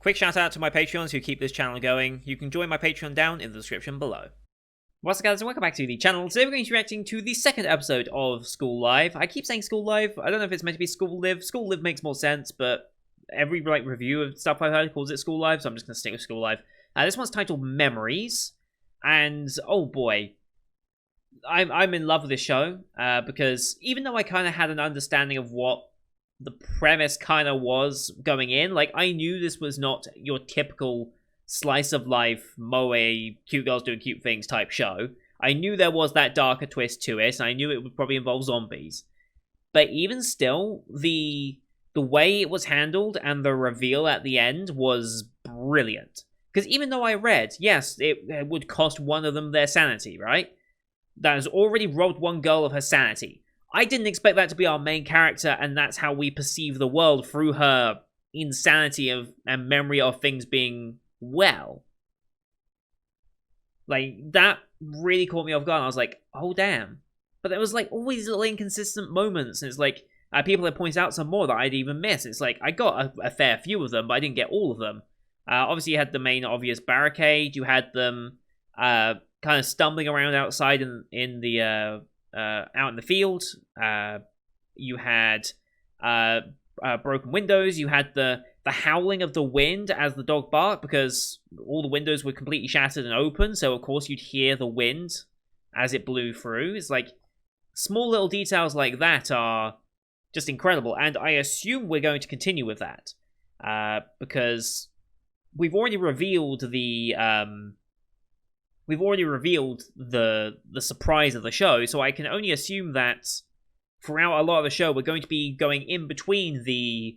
Quick shout out to my Patreons who keep this channel going. You can join my Patreon down in the description below. What's up, guys, and welcome back to the channel. Today we're going to be reacting to the second episode of School Live. I keep saying School Live. I don't know if it's meant to be School Live. School Live makes more sense, but every review of stuff I've heard calls it School Live, so I'm just going to stick with School Live. This one's titled Memories, and oh boy, I'm in love with this show because even though I kind of had an understanding of what the premise kind of was going in, like I knew this was not your typical slice of life, moe, cute girls doing cute things type show. I knew there was that darker twist to it, and I knew it would probably involve zombies. But even still, the way it was handled and the reveal at the end was brilliant. Because even though I read, yes, it would cost one of them their sanity, right? That has already robbed one girl of her sanity. I didn't expect that to be our main character, and that's how we perceive the world through her insanity and memory of things being well. Like, that really caught me off guard. I was like, oh damn. But there was like all these little inconsistent moments, and it's like people have pointed out some more that I'd even miss. It's like I got a fair few of them, but I didn't get all of them. Obviously, you had the main obvious barricade. You had them kind of stumbling around outside in the out in the field. You had broken windows. You had the howling of the wind as the dog barked, because all the windows were completely shattered and open. So of course you'd hear the wind as it blew through. It's like small little details like that are just incredible, and I assume we're going to continue with that because we've already revealed the surprise of the show, so I can only assume that throughout a lot of the show, we're going to be going in between the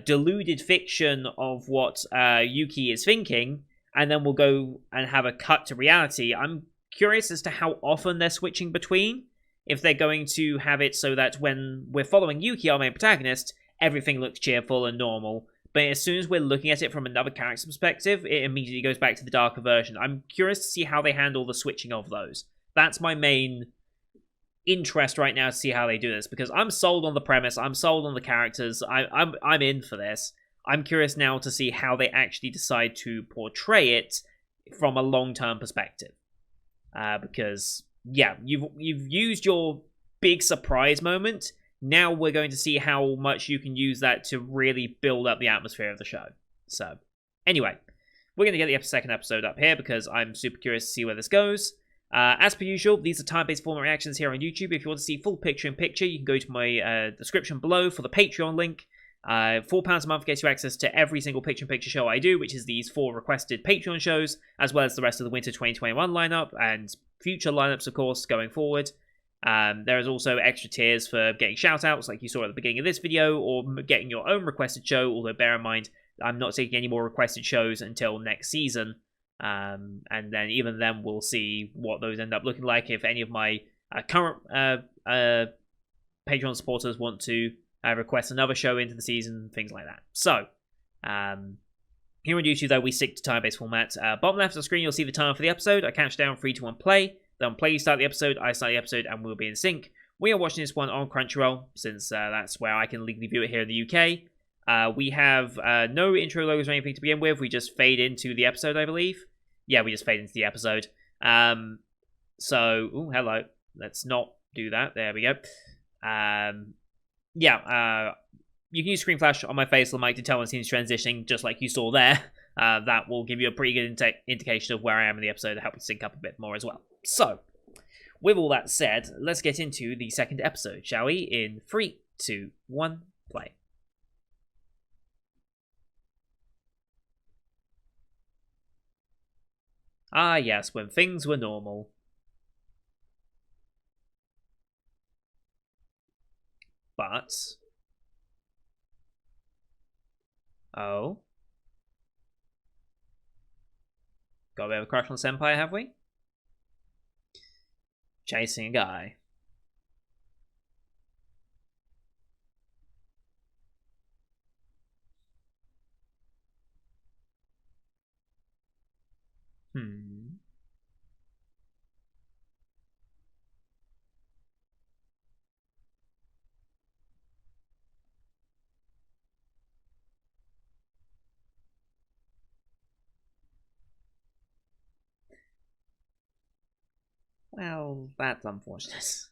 deluded fiction of what Yuki is thinking, and then we'll go and have a cut to reality. I'm curious as to how often they're switching between. If they're going to have it so that when we're following Yuki, our main protagonist, everything looks cheerful and normal, but as soon as we're looking at it from another character's perspective, it immediately goes back to the darker version. I'm curious to see how they handle the switching of those. That's my main interest right now, to see how they do this, because I'm sold on the premise, I'm sold on the characters, I'm in for this. I'm curious now to see how they actually decide to portray it from a long-term perspective. Because, yeah, you've used your big surprise moment. Now we're going to see how much you can use that to really build up the atmosphere of the show. So, anyway, we're going to get the second episode up here because I'm super curious to see where this goes. As per usual, these are time-based format reactions here on YouTube. If you want to see full picture-in-picture, you can go to my description below for the Patreon link. £4 a month gets you access to every single picture-in-picture show I do, which is these 4 requested Patreon shows, as well as the rest of the Winter 2021 lineup, and future lineups, of course, going forward. There is also extra tiers for getting shout-outs, like you saw at the beginning of this video, or getting your own requested show, although bear in mind, I'm not taking any more requested shows until next season. And then even then we'll see what those end up looking like, if any of my current Patreon supporters want to request another show into the season, things like that. So, here on YouTube, though, we stick to time-based format. Bottom left of the screen, you'll see the timer for the episode. I count down 3, 2, 1, play. Then on play, you start the episode, I start the episode, and we'll be in sync. We are watching this one on Crunchyroll, since that's where I can legally view it here in the UK. We have no intro logos or anything to begin with. We just fade into the episode, I believe. Yeah, we just fade into the episode. So, ooh, hello. Let's not do that. There we go. Yeah, you can use screen flash on my face, mic, to tell when the scene's transitioning, just like you saw there. That will give you a pretty good indication of where I am in the episode to help you sync up a bit more as well. So, with all that said, let's get into the second episode, shall we? In 3, 2, 1, play. Ah, yes, when things were normal. But... oh. Got a bit of a crush on Senpai, have we? Chasing a guy. Well, that's unfortunate.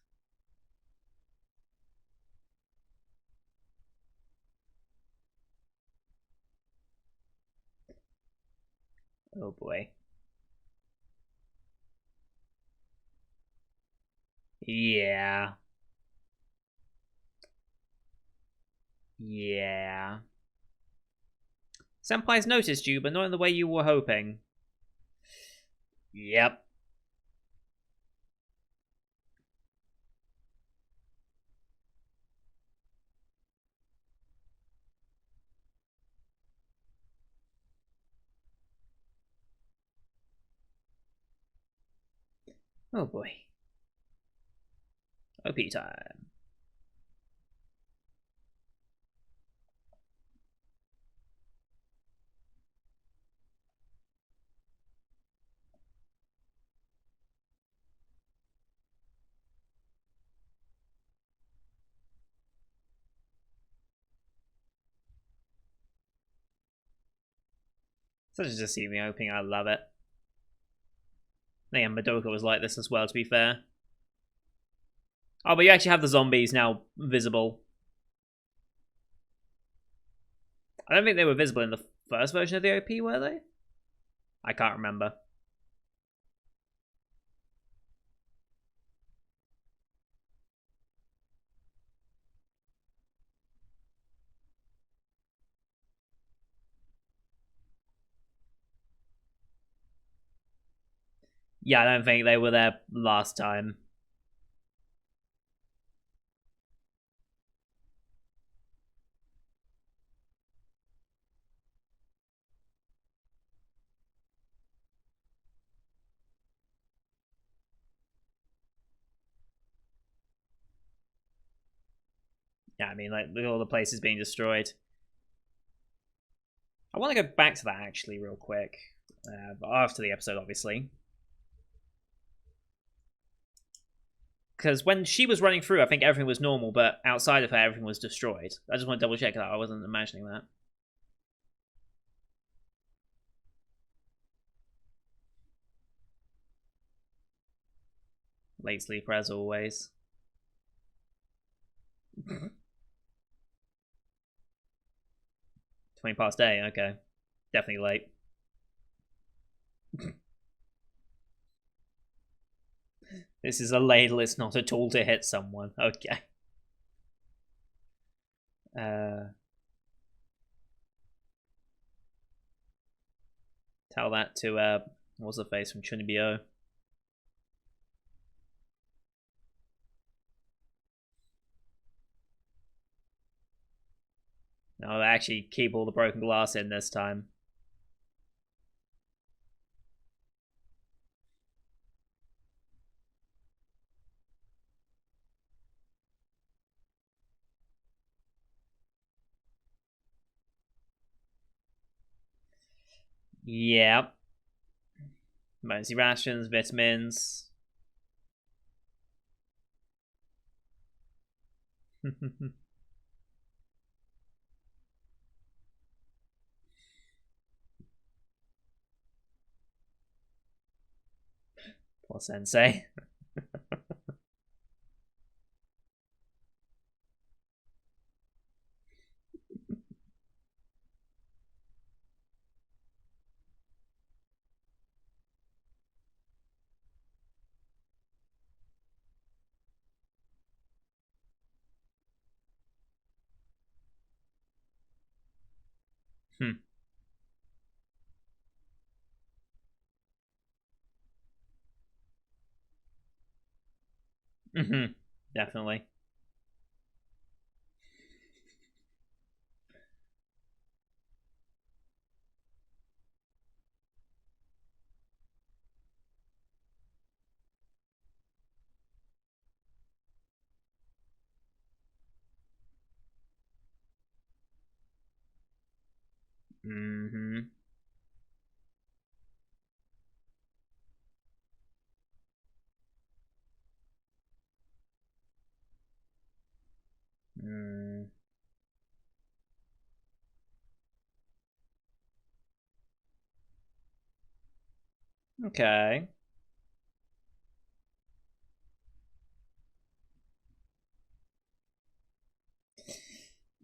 Oh boy. Yeah. Yeah. Senpai's noticed you, but not in the way you were hoping. Yep. Oh boy. OP time. Such as just seeing the opening, I love it. Yeah, Madoka was like this as well, to be fair. Oh, but you actually have the zombies now visible. I don't think they were visible in the first version of the OP, were they? I can't remember. Yeah, I don't think they were there last time. Yeah, I mean, like, with all the places being destroyed. I want to go back to that, actually, real quick. After the episode, obviously. Because when she was running through, I think everything was normal, but outside of her, everything was destroyed. I just want to double check that. I wasn't imagining that. Late sleeper, as always. 20 past 8, okay. Definitely late. This is a ladle, it's not a tool to hit someone. Okay. Tell that to, what's the face from Chunibyo? No, actually keep all the broken glass in this time. Yep. Emergency rations, vitamins. Poor sensei. Hmm. Definitely. Mm-hmm. Mm. Okay.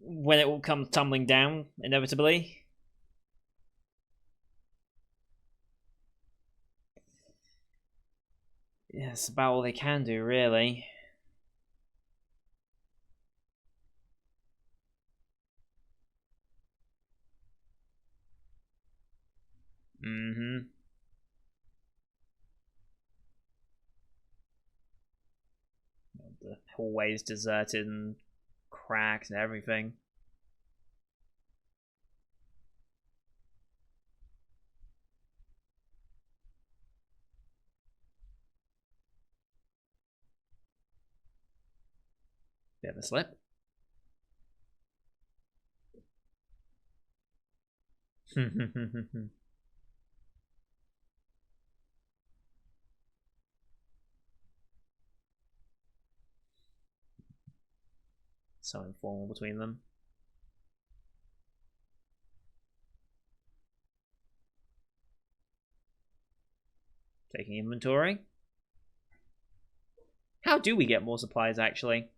when it will come tumbling down, inevitably. Yeah, it's about all they can do, really. Mm-hmm. The hallway's deserted and cracked and everything. Bit of a slip. So informal between them. Taking inventory. How do we get more supplies, actually?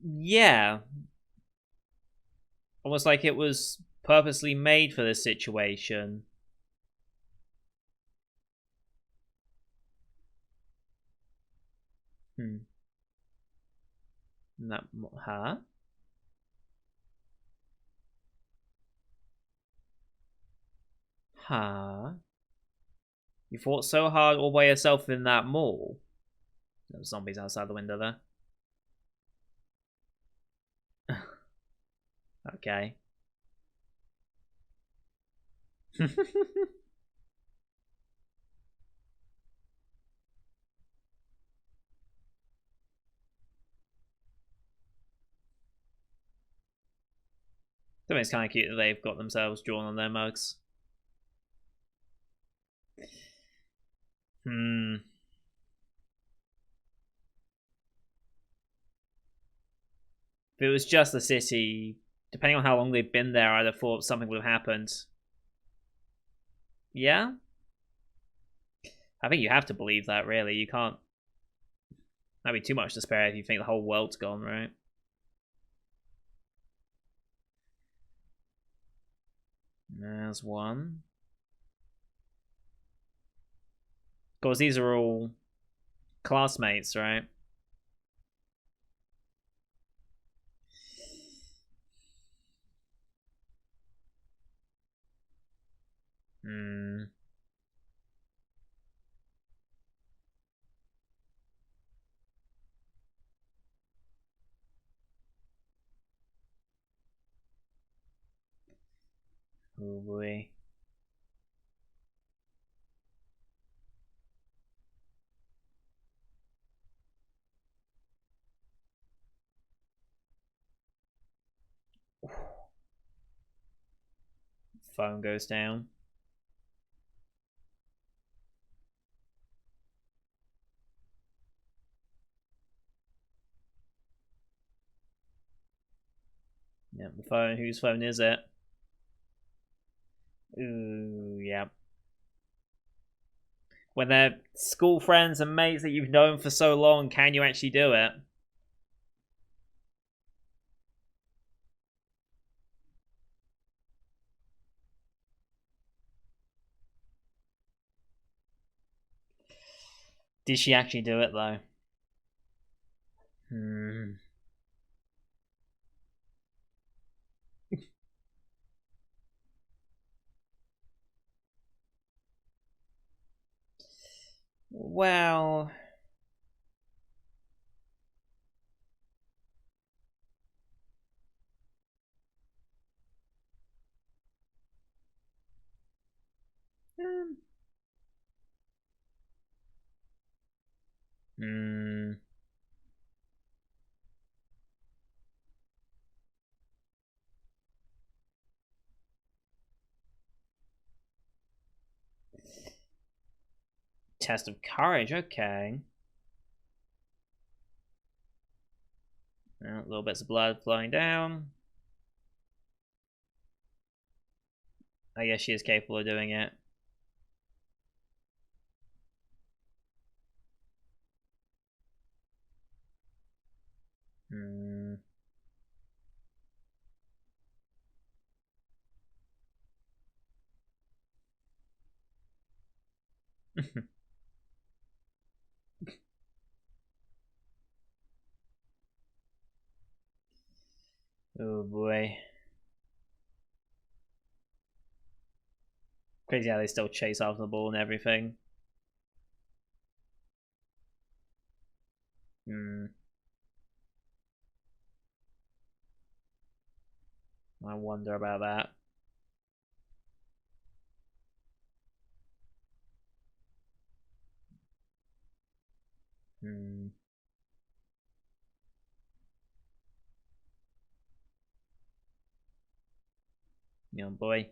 Yeah. Almost like it was purposely made for this situation. Hmm. That, huh? Huh? You fought so hard all by yourself in that mall. There were zombies outside the window there. Okay. I think it's kind of cute that they've got themselves drawn on their mugs. Hmm. If it was just the city, depending on how long they've been there, I'd have thought something would have happened. Yeah? I think you have to believe that, really. You can't. That'd be too much to spare if you think the whole world's gone, right? There's one. Of course, these are all classmates, right? Hmm. Oh boy. Phone goes down. Yep, the phone. Whose phone is it? Ooh, yeah. When they're school friends and mates that you've known for so long, can you actually do it? Did she actually do it though? Hmm. Well, um, hmm. Test of courage. Okay. Little bits of blood flowing down. I guess she is capable of doing it. Hmm. Oh boy. Crazy how they still chase after the ball and everything. Hmm. I wonder about that. Hmm. Young boy.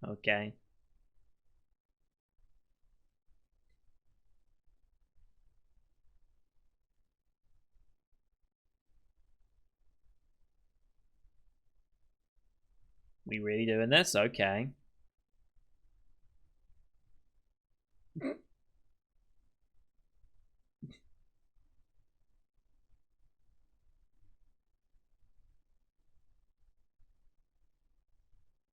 Okay. We really doing this? Okay.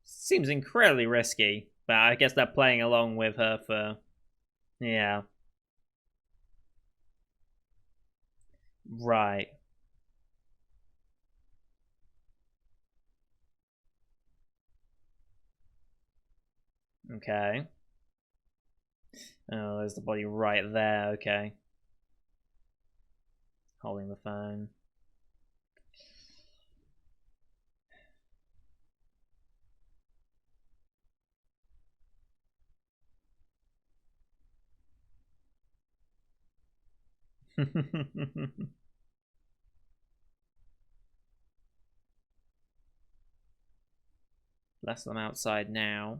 Seems incredibly risky, but I guess they're playing along with her for... Yeah. Right. Okay. Oh, there's the body right there. Okay. Holding the phone. Less of them outside now.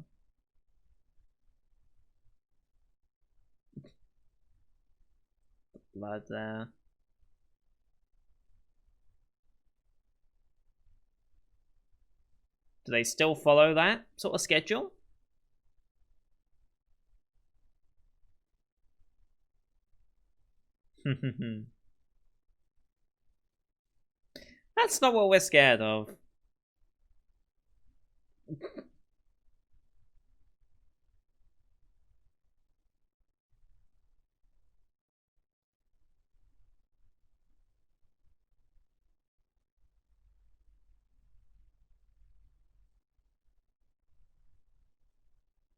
Blood there. Do they still follow that sort of schedule? That's not what we're scared of.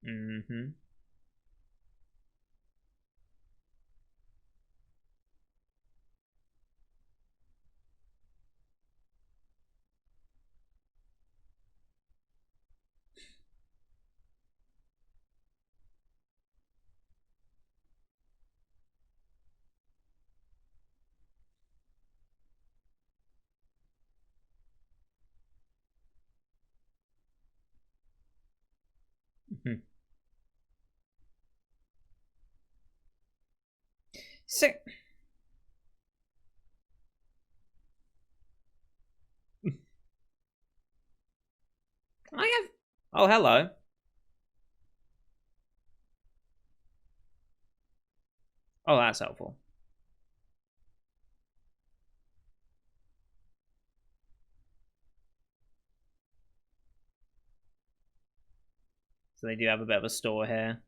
Mm-hmm. So, I have... Oh, hello. Oh, that's helpful. So they do have a bit of a store here.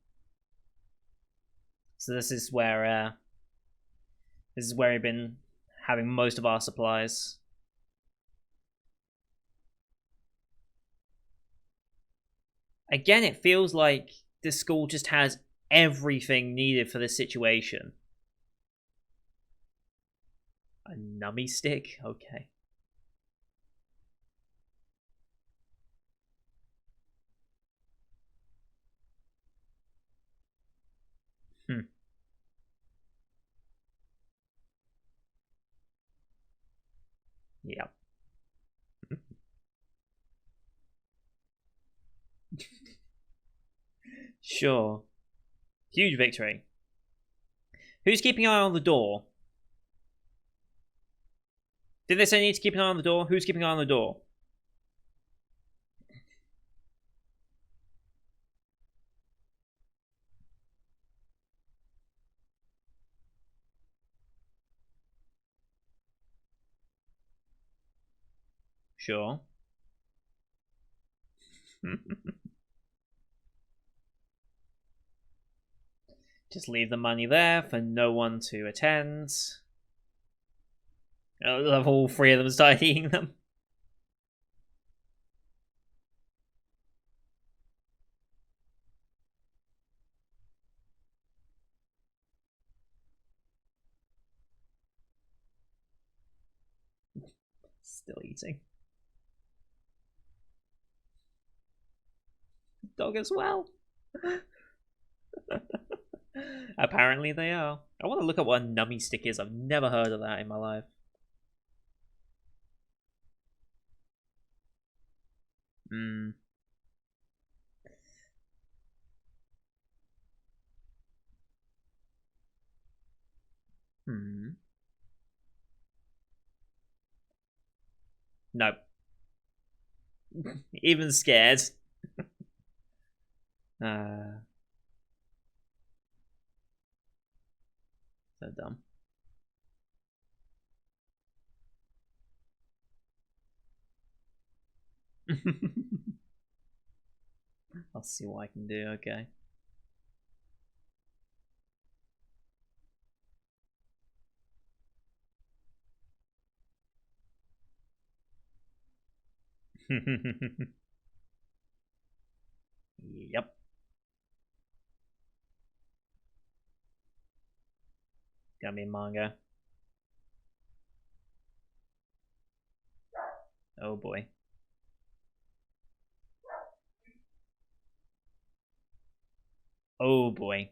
So this is where we've been having most of our supplies. Again, it feels like this school just has everything needed for this situation. A nummy stick? Okay. Hmm. Yep. Sure. Huge victory. Who's keeping an eye on the door? Did they say need to keep an eye on the door? Who's keeping an eye on the door? Sure. Just leave the money there for no one to attend. All three of them start eating them. Still eating. Dog as well. Apparently they are. I want to look at what a nummy stick is. I've never heard of that in my life. Hmm. Hmm. Nope. Even scared. Uh, so dumb. I'll see what I can do. Okay. Yep. Gonna be manga. Oh boy. Oh boy.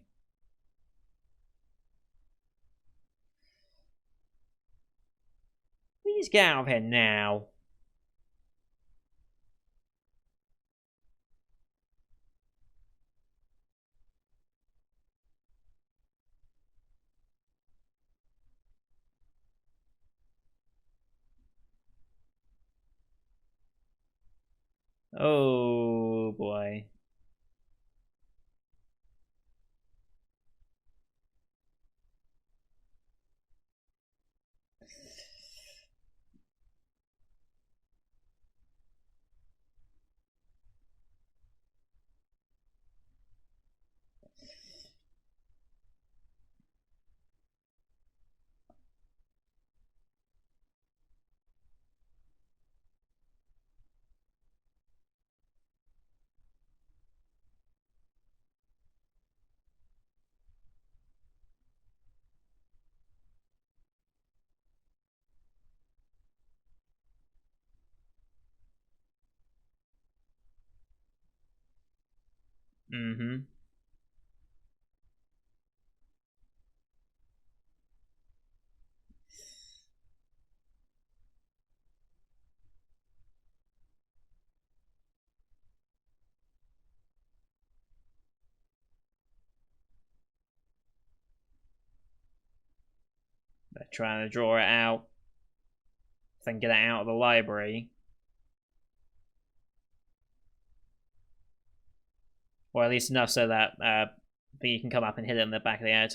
Please get out of here now. Oh boy. Mm-hmm. They're trying to draw it out. Then get it out of the library. Or at least enough so that you can come up and hit it in the back of the head.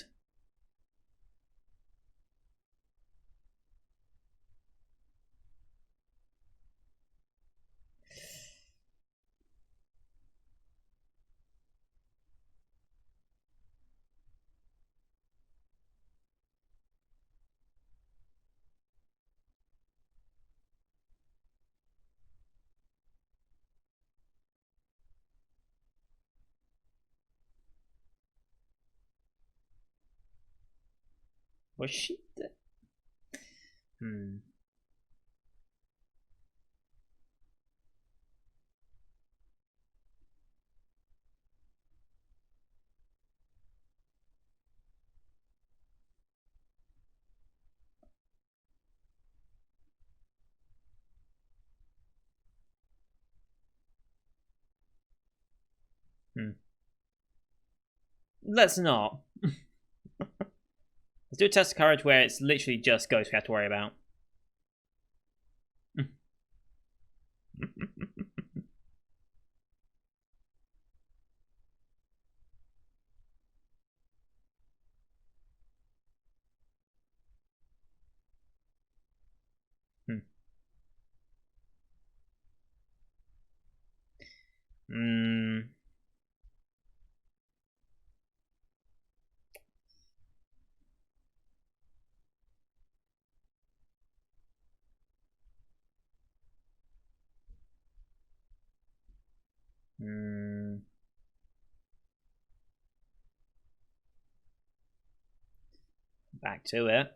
Was she? Hmm. Hmm. Let's not. Let's do a test of courage where it's literally just Ghost we have to worry about. Hmm. Hmm. Hmm. Back to it.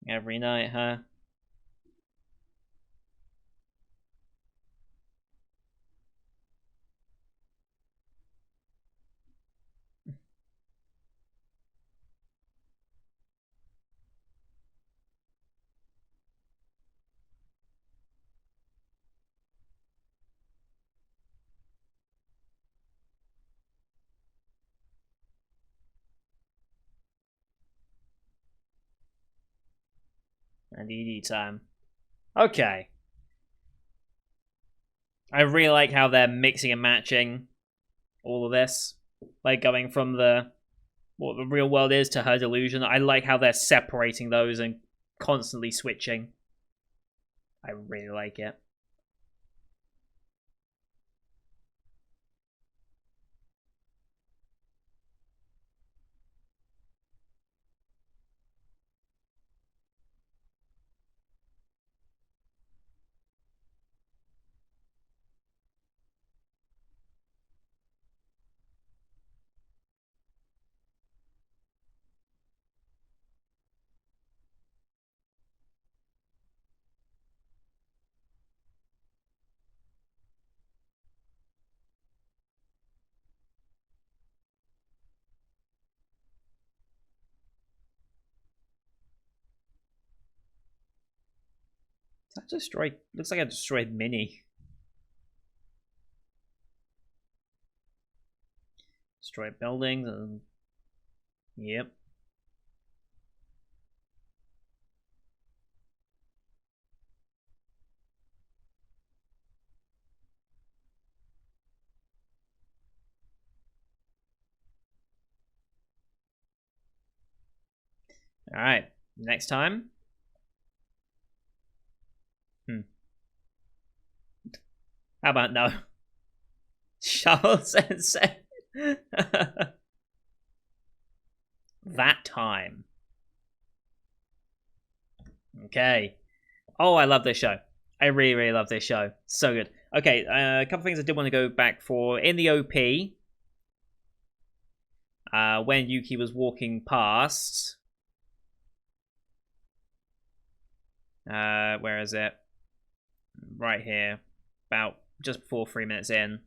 Every night, huh? And ED time. Okay. I really like how they're mixing and matching all of this. Like going from the what the real world is to her delusion. I like how they're separating those and constantly switching. I really like it. That destroyed looks like a destroyed mini. Destroyed buildings and yep. Alright. Next time. How about no? Shovel Sensei. That time. Okay. Oh, I love this show. I really, really love this show. So good. Okay, a couple things I did want to go back for. In the OP, when Yuki was walking past, where is it? Right here. About just before 3 minutes in.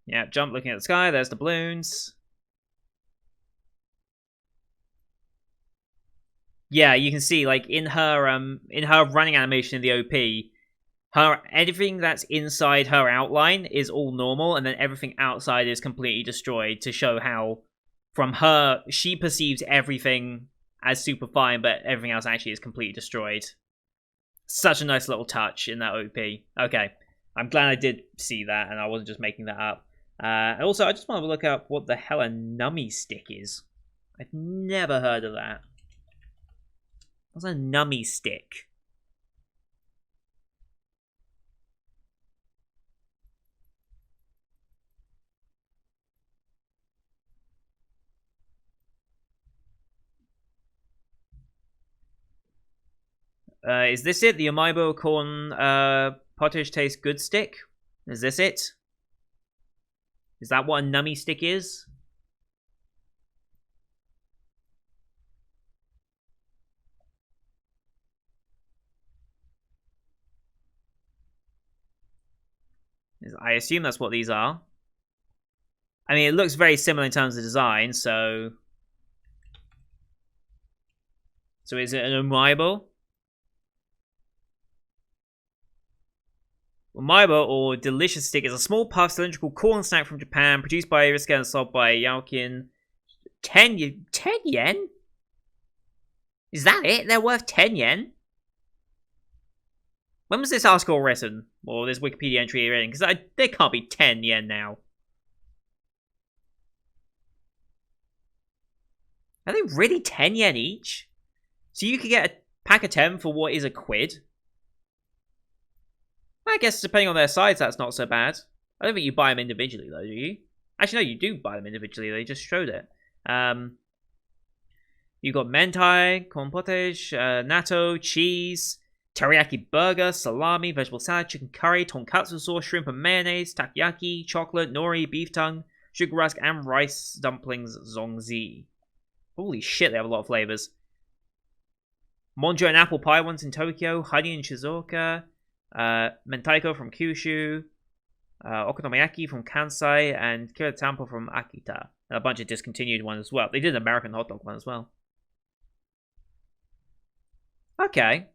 Yeah, jump looking at the sky. There's the balloons. Yeah, you can see like in her running animation in the OP, her everything that's inside her outline is all normal, and then everything outside is completely destroyed to show how, from her, she perceives everything as super fine, but everything else actually is completely destroyed. Such a nice little touch in that OP. Okay, I'm glad I did see that, and I wasn't just making that up. And also, I just want to look up what the hell a nummy stick is. I've never heard of that. What's a nummy stick? Is this it? The Amiibo corn pottage taste good stick? Is this it? Is that what a nummy stick is? I assume that's what these are. I mean, it looks very similar in terms of design, so... So is it an Amiibo? Amiibo, or Delicious Stick, is a small puff cylindrical corn snack from Japan, produced by Ariska and sold by Yaukin. 10 yen? Is that it? They're worth 10 yen? When was this article written? Or this Wikipedia entry written? Because they can't be 10 yen now. Are they really 10 yen each? So you could get a pack of 10 for what is a quid? I guess depending on their size, that's not so bad. I don't think you buy them individually, though, do you? Actually, no, you do buy them individually. They just showed it. You got mentai, corn potage, natto, cheese, teriyaki burger, salami, vegetable salad, chicken curry, tonkatsu sauce, shrimp and mayonnaise, takoyaki, chocolate, nori, beef tongue, sugar rusk, and rice dumplings zongzi. Holy shit, they have a lot of flavors. Monjo and apple pie ones in Tokyo, honey in Shizuoka, mentaiko from Kyushu, okonomiyaki from Kansai, and kiritampo from Akita. And a bunch of discontinued ones as well. They did an American hot dog one as well. Okay.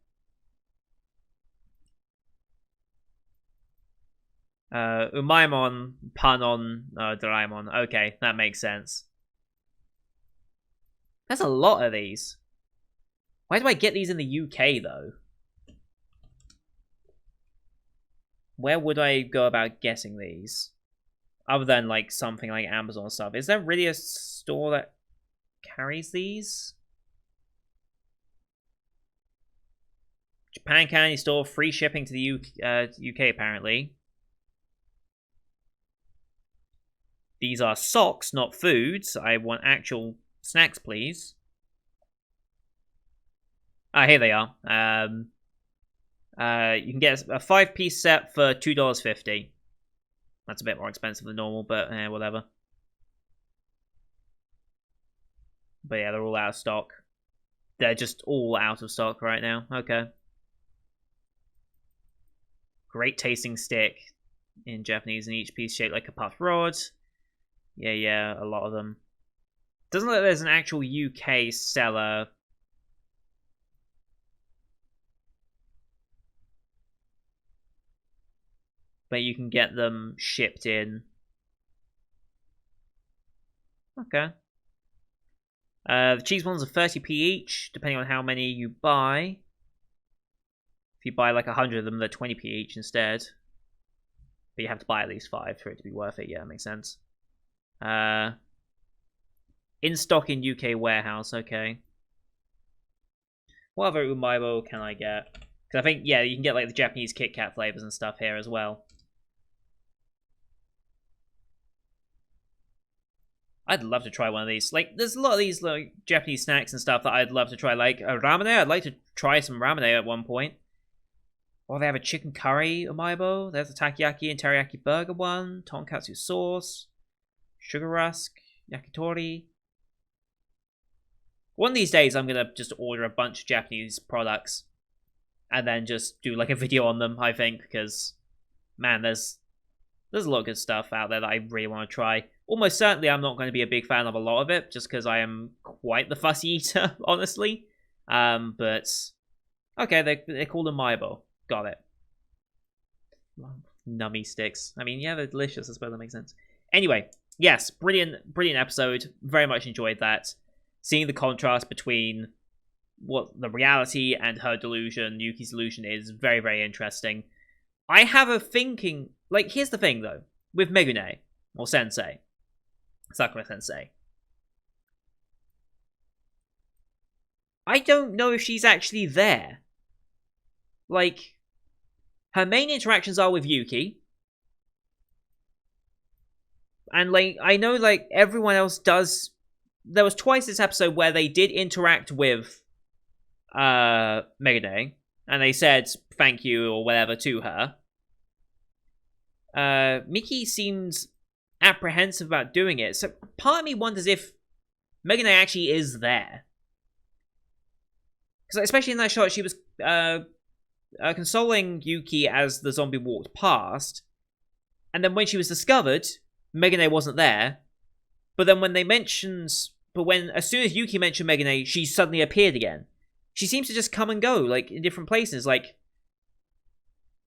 Umaimon, Panon, Doraemon. Okay, that makes sense. There's a lot of these. Why do I get these in the UK, though? Where would I go about getting these? Other than, like, something like Amazon stuff. Is there really a store that carries these? Japan Candy Store, free shipping to the UK, apparently. These are socks, not foods. I want actual snacks, please. Ah, here they are. You can get a 5-piece set for $2.50. That's a bit more expensive than normal, but whatever. But yeah, they're all out of stock. They're just all out of stock right now. Okay. Great tasting stick in Japanese, and each piece shaped like a puffed rod. Yeah, a lot of them. Doesn't look like there's an actual UK seller. But you can get them shipped in. Okay. The cheese ones are 30p each, depending on how many you buy. If you buy like 100 of them, they're 20p each instead. But you have to buy at least 5 for it to be worth it. Yeah, makes sense. In stock in UK warehouse, okay. What other Umaibo can I get? Because I think, yeah, you can get like the Japanese Kit Kat flavors and stuff here as well. I'd love to try one of these. Like, there's a lot of these like Japanese snacks and stuff that I'd love to try. Like ramen. I'd like to try some ramen at one point. Or they have a chicken curry umaibo. There's a takoyaki and teriyaki burger one. Tonkatsu sauce. Sugar rusk. Yakitori. One of these days, I'm going to just order a bunch of Japanese products. And then just do like a video on them, I think. Because, man, there's a lot of good stuff out there that I really want to try. Almost certainly I'm not going to be a big fan of a lot of it, just because I am quite the fussy eater, honestly. But, okay, they're called umaibo. Got it. Nummy sticks. I mean, yeah, they're delicious. I suppose that makes sense. Anyway, yes, brilliant episode. Very much enjoyed that. Seeing the contrast between what the reality and her delusion, Yuki's delusion, is very, very interesting. I have a thinking... Like, here's the thing, though. With Megune, or Sensei. Sakura Sensei. I don't know if she's actually there. Like, her main interactions are with Yuki. And, like, I know, like, everyone else does... There was twice this episode where they did interact with Megane. And they said thank you or whatever to her. Miki seems apprehensive about doing it. So part of me wonders if Megane actually is there. Because especially in that shot, she was consoling Yuki as the zombie walked past. And then when she was discovered, Megane wasn't there. But then as soon as Yuki mentioned Megane, she suddenly appeared again. She seems to just come and go, like, in different places, like...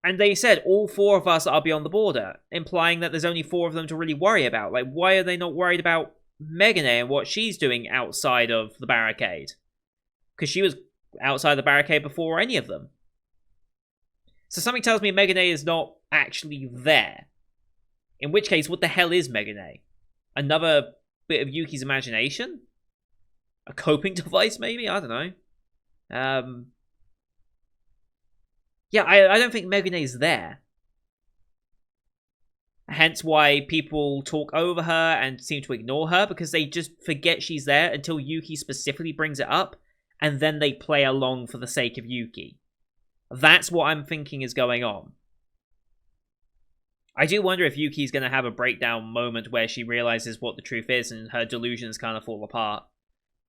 And they said, all 4 of us are beyond the border, implying that there's only 4 of them to really worry about. Like, why are they not worried about Megane and what she's doing outside of the barricade? because she was outside the barricade before any of them. So something tells me Megane is not actually there. In which case, what the hell is Megane? Another bit of Yuki's imagination? A coping device, maybe? I don't know. Yeah, I don't think Megane is there. Hence why people talk over her and seem to ignore her, because they just forget she's there until Yuki specifically brings it up, and then they play along for the sake of Yuki. That's what I'm thinking is going on. I do wonder if Yuki's going to have a breakdown moment where she realizes what the truth is and her delusions kind of fall apart.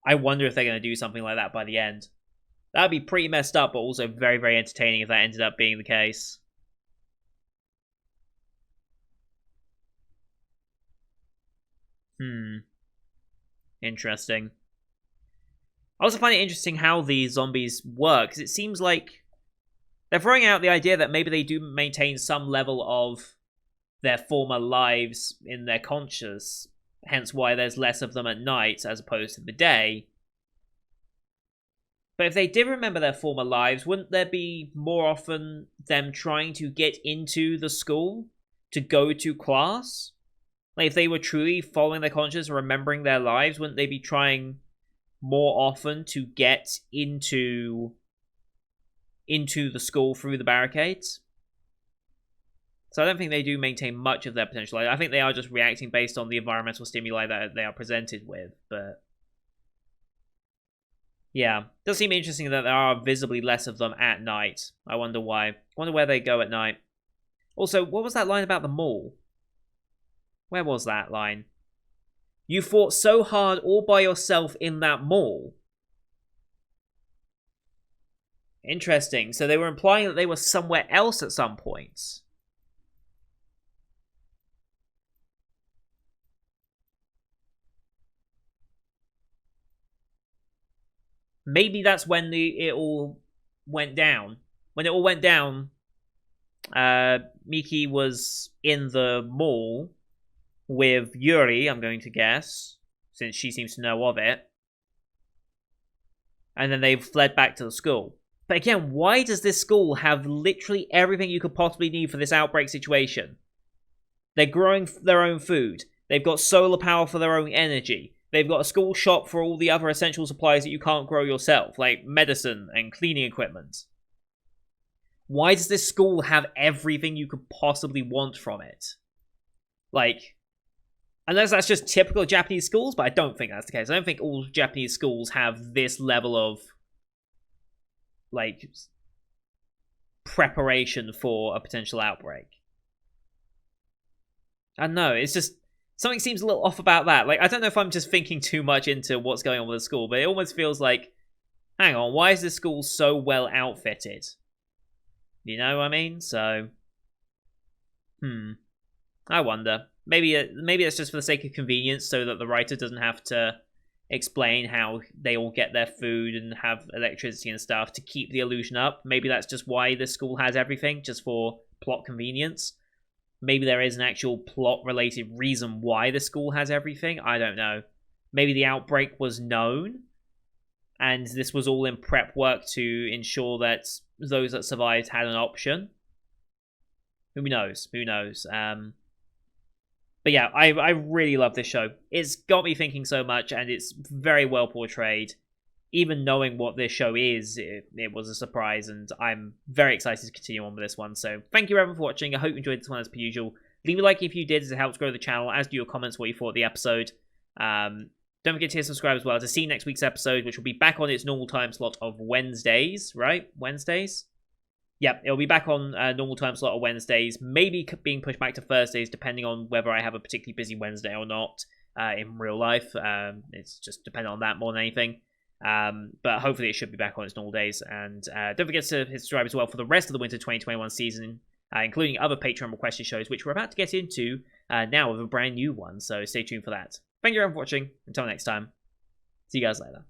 I wonder if they're going to do something like that by the end. That would be pretty messed up, but also very, very entertaining if that ended up being the case. Interesting. I also find it interesting how the zombies work, because it seems like they're throwing out the idea that maybe they do maintain some level of their former lives in their conscious, hence why there's less of them at night as opposed to the day. But if they did remember their former lives, wouldn't there be more often them trying to get into the school to go to class? Like, if they were truly following their conscience and remembering their lives, wouldn't they be trying more often to get into the school through the barricades? So I don't think they do maintain much of their potential. I think they are just reacting based on the environmental stimuli that they are presented with. But yeah, it does seem interesting that there are visibly less of them at night. I wonder why. I wonder where they go at night. Also, what was that line about the mall? Where was that line? You fought so hard all by yourself in that mall. Interesting. So they were implying that they were somewhere else at some points. Maybe that's when it all went down. When it all went down, Miki was in the mall with Yuri, I'm going to guess, since she seems to know of it. And then they've fled back to the school. But again, why does this school have literally everything you could possibly need for this outbreak situation? They're growing their own food. They've got solar power for their own energy. They've got a school shop for all the other essential supplies that you can't grow yourself, like medicine and cleaning equipment. Why does this school have everything you could possibly want from it? Like, unless that's just typical Japanese schools, but I don't think that's the case. I don't think all Japanese schools have this level of, like, preparation for a potential outbreak. I don't know, it's just, something seems a little off about that. Like, I don't know if I'm just thinking too much into what's going on with the school, but it almost feels like, hang on, why is this school so well outfitted? You know what I mean? So, I wonder. Maybe it's just for the sake of convenience, so that the writer doesn't have to explain how they all get their food and have electricity and stuff to keep the illusion up. Maybe that's just why this school has everything, just for plot convenience. Maybe there is an actual plot-related reason why the school has everything. I don't know. Maybe the outbreak was known, and this was all in prep work to ensure that those that survived had an option. Who knows? Who knows? But yeah, I really love this show. It's got me thinking so much, and it's very well portrayed. Even knowing what this show is, it was a surprise, and I'm very excited to continue on with this one. So thank you everyone for watching. I hope you enjoyed this one as per usual. Leave a like if you did, as it helps grow the channel, as do your comments what you thought of the episode. Don't forget to hit subscribe as well to see next week's episode, which will be back on its normal time slot of Wednesdays, right? Wednesdays? Yep, it'll be back on normal time slot of Wednesdays, maybe being pushed back to Thursdays, depending on whether I have a particularly busy Wednesday or not in real life. It's just dependent on that more than anything. But hopefully it should be back on its normal days. And don't forget to hit subscribe as well for the rest of the Winter 2021 season, including other Patreon requested shows, which we're about to get into now with a brand new one. So stay tuned for that. Thank you everyone for watching. Until next time, see you guys later.